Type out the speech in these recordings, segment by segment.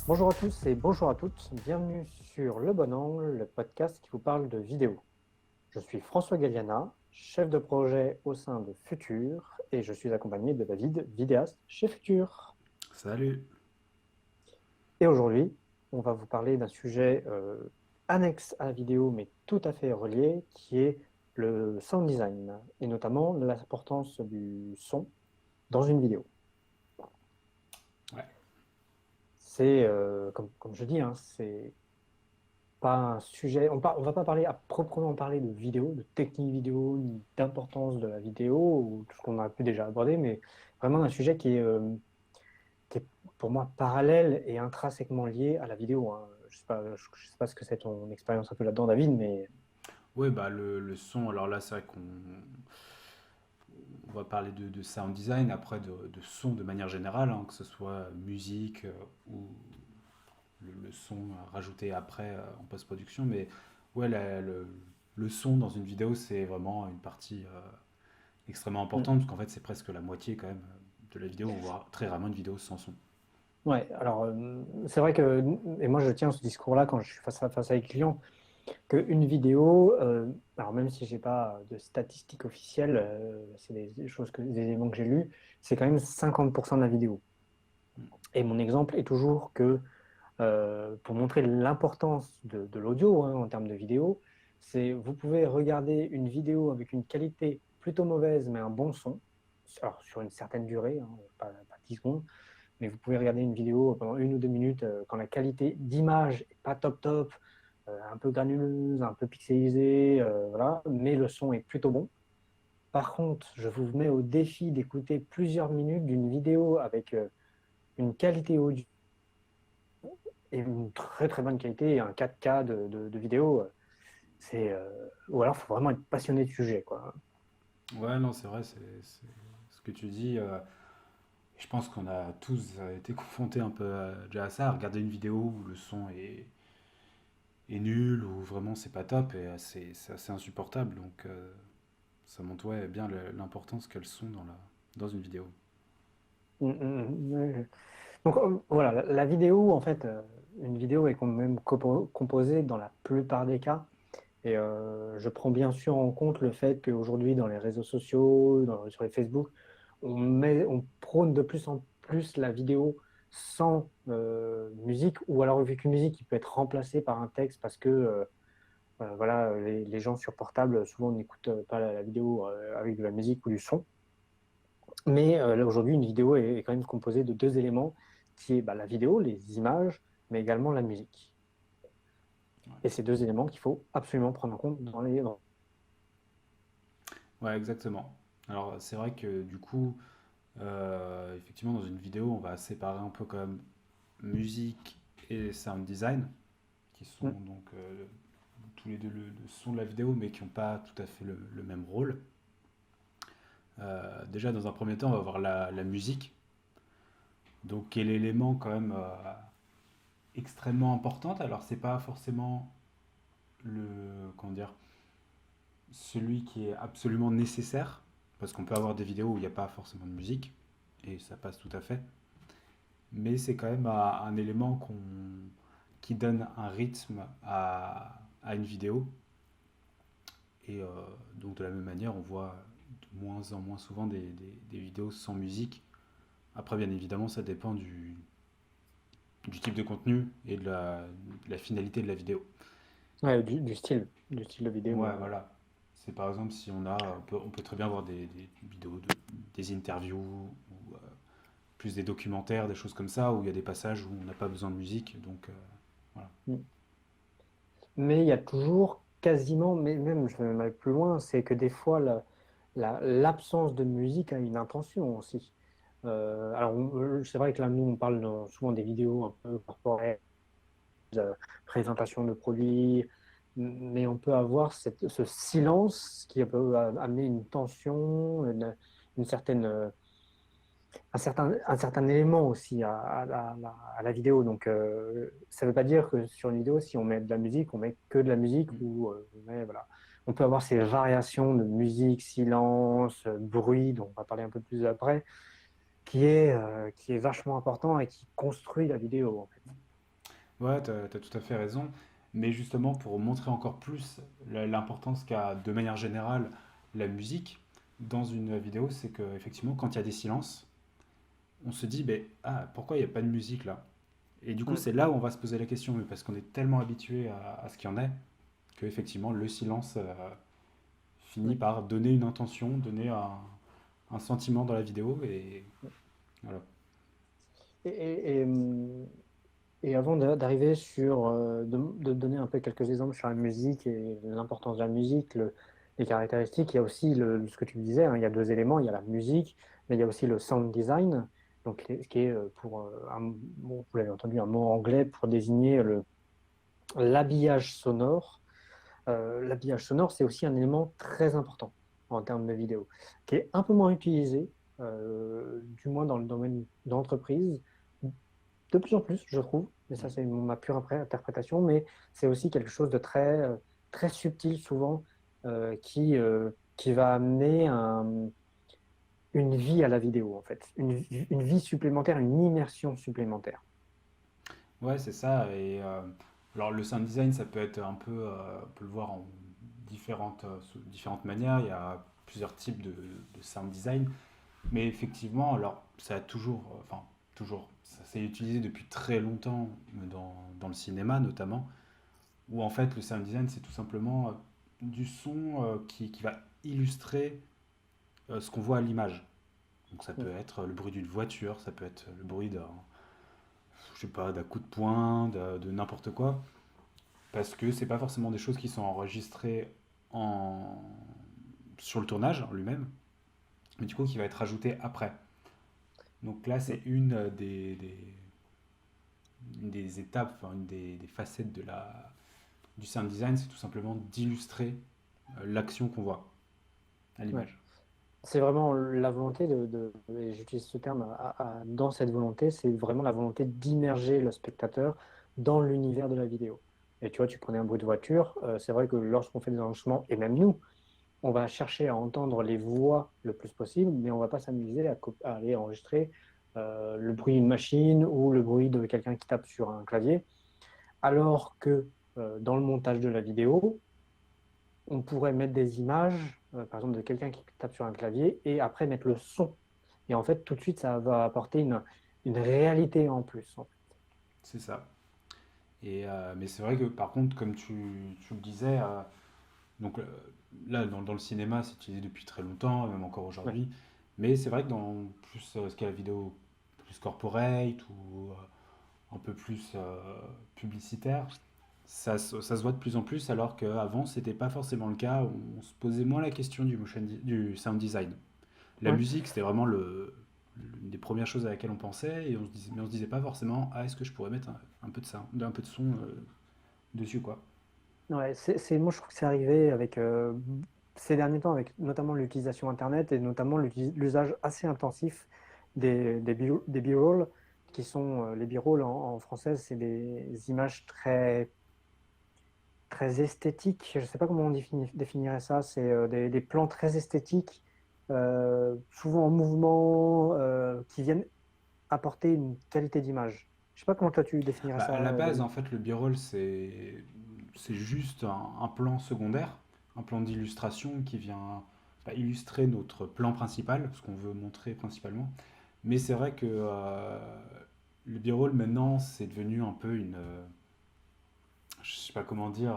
Bonjour à tous et bonjour à toutes, bienvenue sur Le Bon Angle, le podcast qui vous parle de vidéo. Je suis François Galliana, chef de projet au sein de Futur et je suis accompagné de David, vidéaste chez Futur. Salut. Et aujourd'hui, on va vous parler d'un sujet annexe à la vidéo mais tout à fait relié qui est le sound design et notamment l'importance du son dans une vidéo. Ouais. C'est, comme je dis, hein, c'est pas un sujet. On va pas parler à proprement parler de vidéo, de technique vidéo, ni d'importance de la vidéo, ou tout ce qu'on a pu déjà aborder, mais vraiment un sujet qui est pour moi parallèle et intrinsèquement lié à la vidéo, hein. Je sais pas ce que c'est ton expérience un peu là-dedans, David, mais Ouais, bah le son, alors là, c'est vrai qu'on va parler de sound design, après de son de manière générale, hein, que ce soit musique ou le son rajouté après en post-production. Mais ouais, le son dans une vidéo, c'est vraiment une partie extrêmement mm, importante, parce qu'en fait, c'est presque la moitié quand même de la vidéo. On voit très rarement une vidéo sans son. ouais. Alors c'est vrai que et moi je tiens ce discours-là quand je suis face à les clients. Qu'une vidéo, alors même si j'ai pas de statistiques officielles, c'est des choses des éléments que j'ai lus, c'est quand même 50% de la vidéo. Et mon exemple est toujours que pour montrer l'importance de l'audio hein, en termes de vidéo, c'est vous pouvez regarder une vidéo avec une qualité plutôt mauvaise mais un bon son, alors sur une certaine durée, hein, pas 10 secondes, mais vous pouvez regarder une vidéo pendant 1 ou 2 minutes quand la qualité d'image est pas top top, un peu granuleuse, un peu pixelisée, voilà, mais le son est plutôt bon. Par contre, je vous mets au défi d'écouter plusieurs minutes d'une vidéo avec une qualité audio et une très très bonne qualité, et un 4K de vidéo. Ou alors, il faut vraiment être passionné du sujet, quoi. Ouais, non, c'est vrai, c'est ce que tu dis. Je pense qu'on a tous été confrontés un peu déjà à ça, à regarder une vidéo où le son est nul, ou vraiment c'est pas top, et c'est assez insupportable. Donc ça montre ouais, bien l'importance qu'a le son dans une vidéo. Ouais. Donc voilà, la vidéo, en fait, une vidéo est quand même composée dans la plupart des cas. Et je prends bien sûr en compte le fait qu'aujourd'hui, dans les réseaux sociaux, sur les Facebook, on prône de plus en plus la vidéo sans musique, ou alors avec une musique qui peut être remplacée par un texte parce que voilà, les gens sur portable, souvent, n'écoutent pas la vidéo avec de la musique ou du son. Mais là, aujourd'hui, une vidéo est quand même composée de deux éléments, qui est bah, la vidéo, les images, mais également la musique. Ouais, Et ces deux éléments qu'il faut absolument prendre en compte dans les... ouais, exactement. Alors c'est vrai que du coup, effectivement, dans une vidéo, on va séparer un peu quand même musique et sound design, qui sont Mm. donc tous les deux le son de la vidéo, mais qui n'ont pas tout à fait le même rôle. Déjà, dans un premier temps, on va voir la musique, donc qui est l'élément quand même extrêmement importante. Alors, c'est pas forcément comment dire, celui qui est absolument nécessaire, parce qu'on peut avoir des vidéos où il n'y a pas forcément de musique, et ça passe tout à fait. Mais c'est quand même un élément qui donne un rythme à une vidéo. Et donc, de la même manière, on voit de moins en moins souvent des vidéos sans musique. Après, bien évidemment, ça dépend du type de contenu et de la finalité de la vidéo. Ouais, du style de vidéo. Ouais, voilà. C'est par exemple si on peut très bien voir des vidéos, des interviews, ou plus des documentaires, des choses comme ça, où il y a des passages où on n'a pas besoin de musique. Donc voilà. Mm. Mais il y a toujours quasiment, mais même je vais même aller plus loin, c'est que des fois, l'absence de musique a une intention aussi. Alors, c'est vrai que là, nous, on parle souvent des vidéos un peu corporelles, présentation de produits, mais on peut avoir ce silence qui peut amener une tension, une certaine, un certain élément aussi à la vidéo. Donc, ça ne veut pas dire que sur une vidéo, si on met de la musique, on met que de la musique Mm. ou voilà. On peut avoir ces variations de musique, silence, bruit, dont on va parler un peu plus après, qui est vachement important et qui construit la vidéo, en fait. Ouais, t'as tout à fait raison. Mais justement, pour montrer encore plus l'importance qu'a de manière générale la musique dans une vidéo, c'est que effectivement, quand il y a des silences, on se dit, ben, ah, pourquoi il n'y a pas de musique là? Et du coup, Mm. c'est là où on va se poser la question, mais parce qu'on est tellement habitué à ce qu'il y en ait, que effectivement, le silence finit Oui. par donner une intention, donner un sentiment dans la vidéo, et voilà. Et, et, et, hum, et avant d'arriver sur, de donner un peu quelques exemples sur la musique et l'importance de la musique, les caractéristiques, il y a aussi ce que tu me disais, hein, il y a deux éléments, il y a la musique, mais il y a aussi le sound design, donc, qui est, pour, vous l'avez entendu, un mot anglais pour désigner l'habillage sonore. L'habillage sonore, c'est aussi un élément très important en termes de vidéo, qui est un peu moins utilisé, du moins dans le domaine d'entreprise, de plus en plus, je trouve, mais ça c'est ma pure interprétation, mais c'est aussi quelque chose de très subtil souvent, qui va amener une vie à la vidéo, en fait, une vie supplémentaire, une immersion supplémentaire. Ouais, c'est ça. Et alors, le sound design, ça peut être un peu, on peut le voir en sous différentes manières. Il y a plusieurs types de sound design. Mais effectivement, alors, ça a toujours, enfin, toujours, ça s'est utilisé depuis très longtemps dans le cinéma notamment, où en fait, le sound design, c'est tout simplement du son qui va illustrer ce qu'on voit à l'image. Donc, ça peut être le bruit d'une voiture, ça peut être le bruit d'un, je sais pas, d'un coup de poing, de n'importe quoi. Parce que c'est pas forcément des choses qui sont enregistrées en... sur le tournage en lui-même, mais du coup qui va être ajouté après. Donc là, c'est une des étapes, enfin, une des facettes du sound design, c'est tout simplement d'illustrer l'action qu'on voit à Ouais. l'image. C'est vraiment la volonté et j'utilise ce terme dans cette volonté, c'est vraiment la volonté d'immerger le spectateur dans l'univers de la vidéo. Et tu vois, tu prenais un bruit de voiture, c'est vrai que lorsqu'on fait des enregistrements, et même nous, on va chercher à entendre les voix le plus possible, mais on va pas s'amuser à aller enregistrer le bruit d'une machine ou le bruit de quelqu'un qui tape sur un clavier, alors que dans le montage de la vidéo, on pourrait mettre des images, par exemple, de quelqu'un qui tape sur un clavier et après mettre le son. Et en fait, tout de suite, ça va apporter une réalité en plus, en fait. C'est ça. Et, mais c'est vrai que par contre, comme tu le disais, donc là dans le cinéma c'est utilisé depuis très longtemps, même encore Ouais. aujourd'hui, mais c'est vrai que dans plus ce qu'est la vidéo plus corporate ou un peu plus publicitaire, ça se voit de plus en plus, alors qu'avant, c'était pas forcément le cas. On se posait moins la question du sound design. La Ouais. musique, c'était vraiment l'une des premières choses à laquelle on pensait, et mais on se disait pas forcément, ah, est-ce que je pourrais mettre un peu de ça, un peu de son dessus, quoi. Ouais, moi, je trouve que c'est arrivé avec, ces derniers temps, avec notamment l'utilisation Internet et notamment l'usage assez intensif des B-roll, qui sont les B-roll en français, c'est des images très esthétique. Je ne sais pas comment on définirait ça. C'est des plans très esthétiques, souvent en mouvement, qui viennent apporter une qualité d'image. Je ne sais pas comment toi tu définirais Bah, à ça, la base, David. en fait, le b-roll, c'est juste un plan secondaire, un plan d'illustration qui vient bah, illustrer notre plan principal, ce qu'on veut montrer principalement. Mais c'est vrai que le b-roll, maintenant, c'est devenu un peu je sais pas comment dire,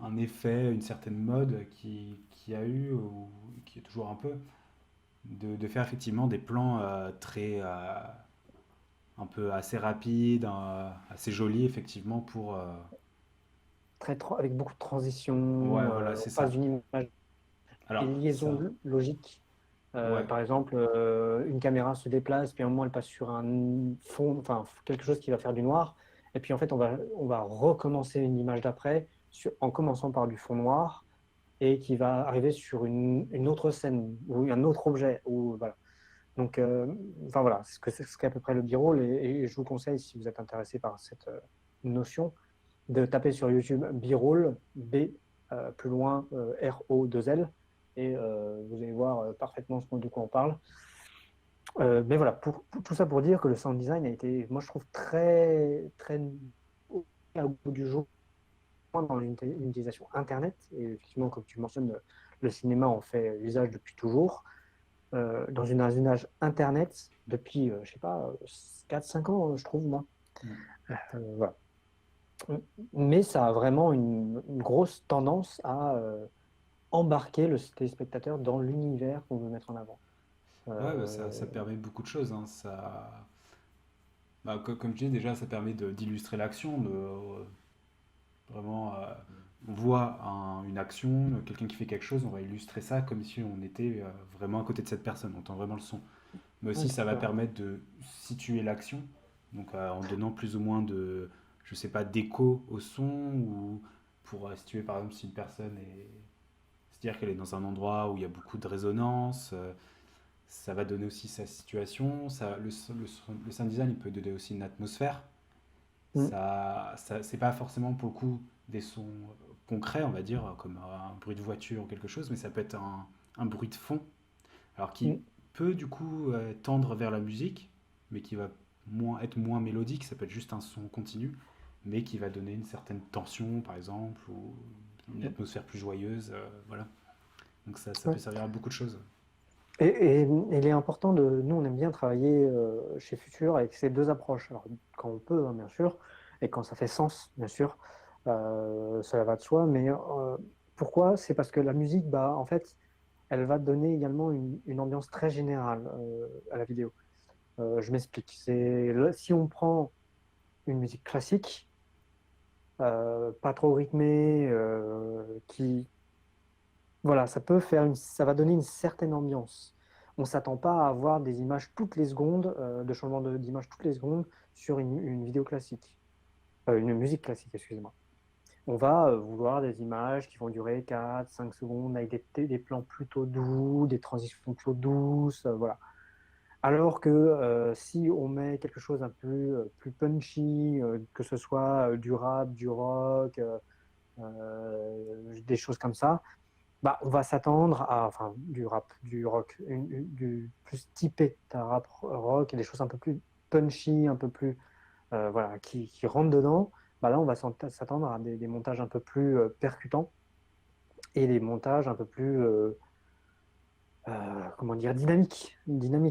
un effet, une certaine mode qui a eu, ou qui est toujours un peu, de faire effectivement des plans un peu assez rapides, assez jolis, effectivement, pour... Avec beaucoup de Ouais, transitions, voilà, on c'est passe ça. d'une image et Alors, liaison ça, logique. ouais. Par exemple, une caméra se déplace, puis à un moment elle passe sur un fond, enfin quelque chose qui va faire du noir, et puis en fait on va recommencer une image d'après en commençant par du fond noir et qui va arriver sur une autre scène ou un autre objet. Ou, voilà. Donc, enfin voilà, ce qu'est à peu près le b-roll. Et je vous conseille, si vous êtes intéressé par cette notion, de taper sur YouTube b-roll, plus loin R-O-2-L, et vous allez voir parfaitement de quoi on parle. Mais voilà, tout ça pour dire que le sound design a été, moi je trouve très, très au bout du jour dans l'utilisation Internet. Et effectivement, comme tu mentionnes, le cinéma en fait usage depuis toujours. Dans un usage Internet depuis, je sais pas, 4-5 ans, je trouve, moi. Mm. Voilà. Mais ça a vraiment une grosse tendance à embarquer le téléspectateur dans l'univers qu'on veut mettre en avant. Ouais, bah, ça Euh, permet beaucoup de choses, hein. Comme je dis, déjà, ça permet d'illustrer l'action, vraiment, on voit une action, quelqu'un qui fait quelque chose, on va illustrer ça comme si on était vraiment à côté de cette personne, on entend vraiment le son. Mais aussi, ça va c'est vrai. permettre de situer l'action, donc en donnant plus ou moins de, je sais pas, d'écho au son, ou pour situer par exemple si une personne est, se dire qu'elle est dans un endroit où il y a beaucoup de résonance, ça va donner aussi sa situation, le sound design il peut donner aussi une atmosphère, Mm, c'est pas forcément pour le coup des sons concrets, on va dire, comme un bruit de voiture ou quelque chose, mais ça peut être un bruit de fond, alors qui mm, peut du coup tendre vers la musique, mais qui va être moins mélodique, ça peut être juste un son continu, mais qui va donner une certaine tension, par exemple, ou une mm. atmosphère plus joyeuse, voilà. Donc ça peut Ouais. servir à beaucoup de choses. Et il est important nous, on aime bien travailler chez Futur avec ces deux approches. Alors, quand on peut, hein, bien sûr, et quand ça fait sens, bien sûr, ça va de soi. Mais pourquoi? C'est parce que la musique, bah, en fait, elle va donner également une ambiance très générale à la vidéo. Je m'explique. Si on prend une musique classique, pas trop rythmée, voilà, ça va donner une certaine ambiance. On ne s'attend pas à avoir des images toutes les secondes, de changement d'image toutes les secondes sur une vidéo classique, une musique classique, excusez-moi. On va vouloir des images qui vont durer 4-5 secondes avec des plans plutôt doux, des transitions plutôt douces, voilà. Alors que si on met quelque chose un peu plus punchy, que ce soit du rap, du rock, des choses comme ça, bah, on va s'attendre à, enfin, du rap, du rock, du plus typé d'un rap rock et des choses un peu plus punchy, un peu plus, voilà, qui rentrent dedans. Bah là, on va s'attendre à des montages un peu plus percutants et des montages un peu plus, comment dire, dynamiques,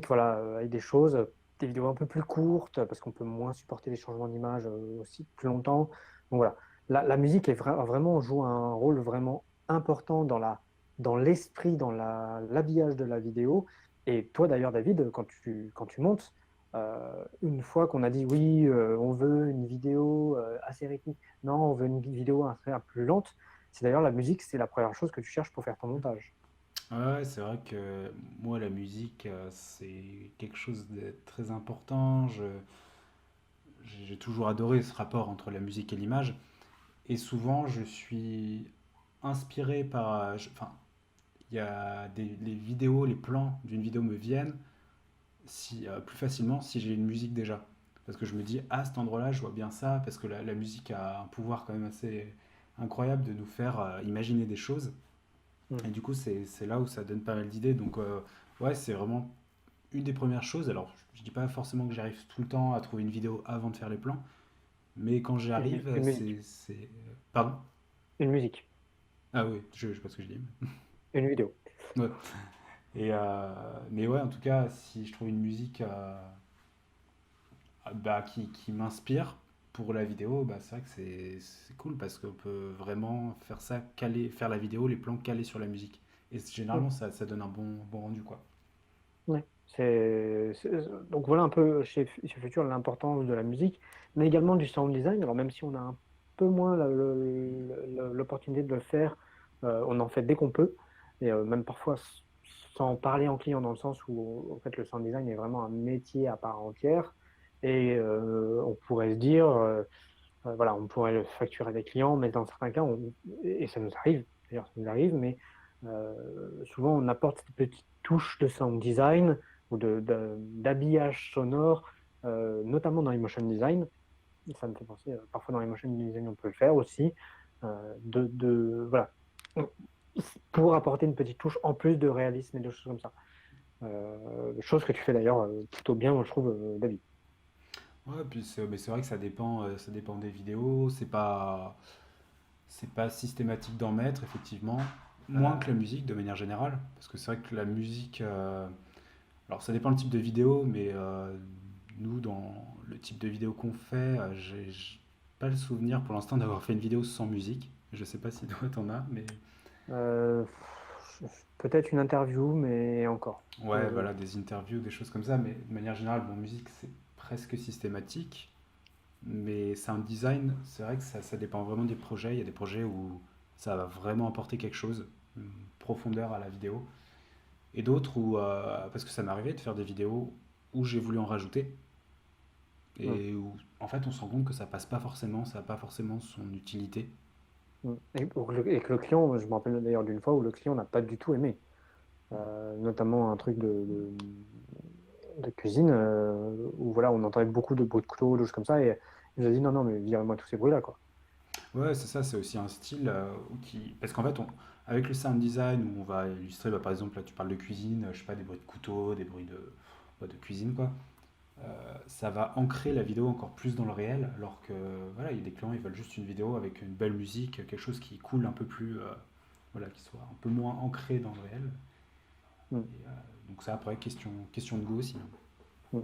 voilà, avec des choses, des vidéos un peu plus courtes parce qu'on peut moins supporter les changements d'image aussi plus longtemps. Donc voilà, la musique vraiment joue un rôle vraiment important dans l'esprit, dans l'habillage de la vidéo. Et toi d'ailleurs, David, quand tu montes, une fois qu'on a dit oui, on veut une vidéo assez rythmique, non, on veut une vidéo un peu plus lente, c'est d'ailleurs la musique, c'est la première chose que tu cherches pour faire ton montage. Ouais, c'est vrai que moi, la musique, c'est quelque chose de très important. J'ai toujours adoré ce rapport entre la musique et l'image. Et souvent, je suis inspiré par... enfin, il y a les vidéos, les plans d'une vidéo me viennent plus facilement si j'ai une musique déjà. Parce que je me dis, à cet endroit-là, je vois bien ça, parce que la musique a un pouvoir quand même assez incroyable de nous faire imaginer des choses. Et Mm. du coup, c'est là où ça donne pas mal d'idées. Donc, ouais, c'est vraiment une des premières choses. Alors, je dis pas forcément que j'arrive tout le temps à trouver une vidéo avant de faire les plans, mais quand j'y Une, arrive, une musique. Pardon? Une musique, Ah oui, je sais pas ce que je dis. une vidéo. Ouais. Mais ouais, en tout cas, si je trouve une musique qui m'inspire pour la vidéo, bah, c'est vrai que c'est cool parce qu'on peut vraiment faire ça, faire la vidéo, les plans calés sur la musique. Et Mm. généralement, ça donne un bon rendu, quoi. Ouais. Donc voilà un peu chez Future l'importance de la musique, mais également du sound design. Alors même si on a un peu moins l'opportunité de le faire, on en fait dès qu'on peut, et même parfois sans parler en client, dans le sens où en fait le sound design est vraiment un métier à part entière, et on pourrait se dire, voilà, on pourrait le facturer des clients, mais dans certains cas, et ça nous arrive, d'ailleurs ça nous arrive, mais souvent on apporte cette petite touche de sound design ou d'habillage sonore, notamment dans les motion design. Ça me fait penser, parfois dans les motion design on peut le faire aussi, voilà, pour apporter une petite touche en plus de réalisme et de choses comme ça. Chose que tu fais d'ailleurs plutôt bien, moi, je trouve, David. Ouais, puis mais c'est vrai que ça dépend des vidéos. C'est pas systématique d'en mettre, effectivement. Moins que la musique, de manière générale. Parce que c'est vrai que la musique. Alors, ça dépend le type de vidéo, mais nous, dans le type de vidéo qu'on fait, j'ai pas le souvenir pour l'instant d'avoir fait une vidéo sans musique. Je sais pas si toi t'en as, mais. Euh, Peut-être une interview, mais encore. Ouais, voilà, des interviews, des choses comme ça, mais de manière générale, bon, musique, c'est presque systématique. Mais sound design, c'est vrai que ça dépend vraiment des projets. Il y a des projets où ça va vraiment apporter quelque chose, une profondeur à la vidéo. Et d'autres où, parce que ça m'est arrivé de faire des vidéos où j'ai voulu en rajouter, Mm. et où, en fait, on se rend compte que ça passe pas forcément, ça n'a pas forcément son utilité. Mm. Et que le client, je me rappelle d'ailleurs d'une fois où le client n'a pas du tout aimé. Notamment un truc de cuisine où voilà, on entendait beaucoup de bruit de couteau, de choses comme ça, et il nous a dit non, non, mais virez-moi tous ces bruits-là, quoi. Ouais, c'est ça, c'est aussi un style qui. Parce qu'en fait, avec le sound design, où on va illustrer, bah, par exemple, là tu parles de cuisine, je sais pas, des bruits de couteau, des bruits bah, de cuisine, quoi. Ça va ancrer la vidéo encore plus dans le réel, alors que voilà, il y a des clients, ils veulent juste une vidéo avec une belle musique, quelque chose qui coule un peu plus, voilà, qui soit un peu moins ancré dans le réel. Mm. Et, donc ça, après, question de goût aussi, hein. Mm.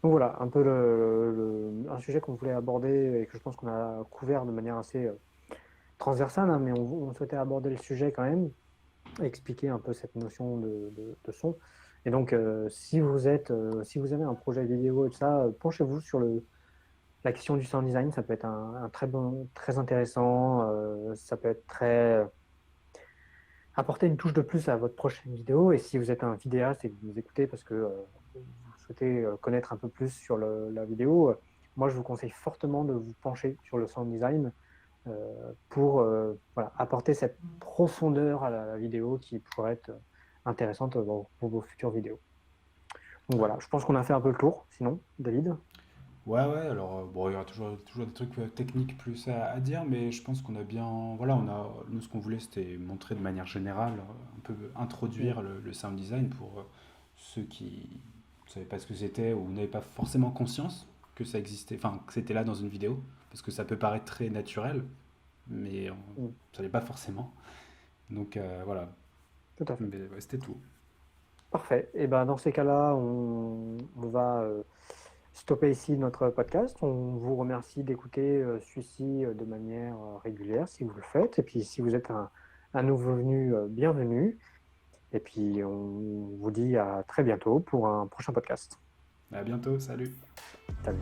Donc voilà, un peu un sujet qu'on voulait aborder et que je pense qu'on a couvert de manière assez transversale, hein, mais on souhaitait aborder le sujet quand même, expliquer un peu cette notion de son. Et donc, si vous avez un projet vidéo et tout ça, penchez-vous sur la question du sound design. Ça peut être un très bon, très intéressant. Ça peut être apporter une touche de plus à votre prochaine vidéo. Et si vous êtes un vidéaste et que vous nous écoutez parce que vous souhaitez connaître un peu plus sur la vidéo, moi, je vous conseille fortement de vous pencher sur le sound design pour voilà, apporter cette profondeur à la vidéo qui pourrait être intéressante pour vos futures vidéos. Donc Ouais. voilà, je pense qu'on a fait un peu le tour, sinon, David. Ouais, ouais, alors bon, il y aura toujours des trucs techniques plus à dire, mais je pense qu'on a bien. Voilà, nous ce qu'on voulait c'était montrer de manière générale, un peu Mm. introduire le sound design pour ceux qui ne savaient pas ce que c'était ou n'avaient pas forcément conscience que ça existait, enfin que c'était là dans une vidéo, parce que ça peut paraître très naturel, mais Mm. ça l'est pas forcément. Donc voilà. Tout à fait. Mais ouais, c'était tout. Parfait. Et ben dans ces cas-là, on va stopper ici notre podcast. On vous remercie d'écouter celui-ci de manière régulière si vous le faites. Et puis si vous êtes un nouveau venu, bienvenue. Et puis on vous dit à très bientôt pour un prochain podcast. À bientôt, salut. Salut.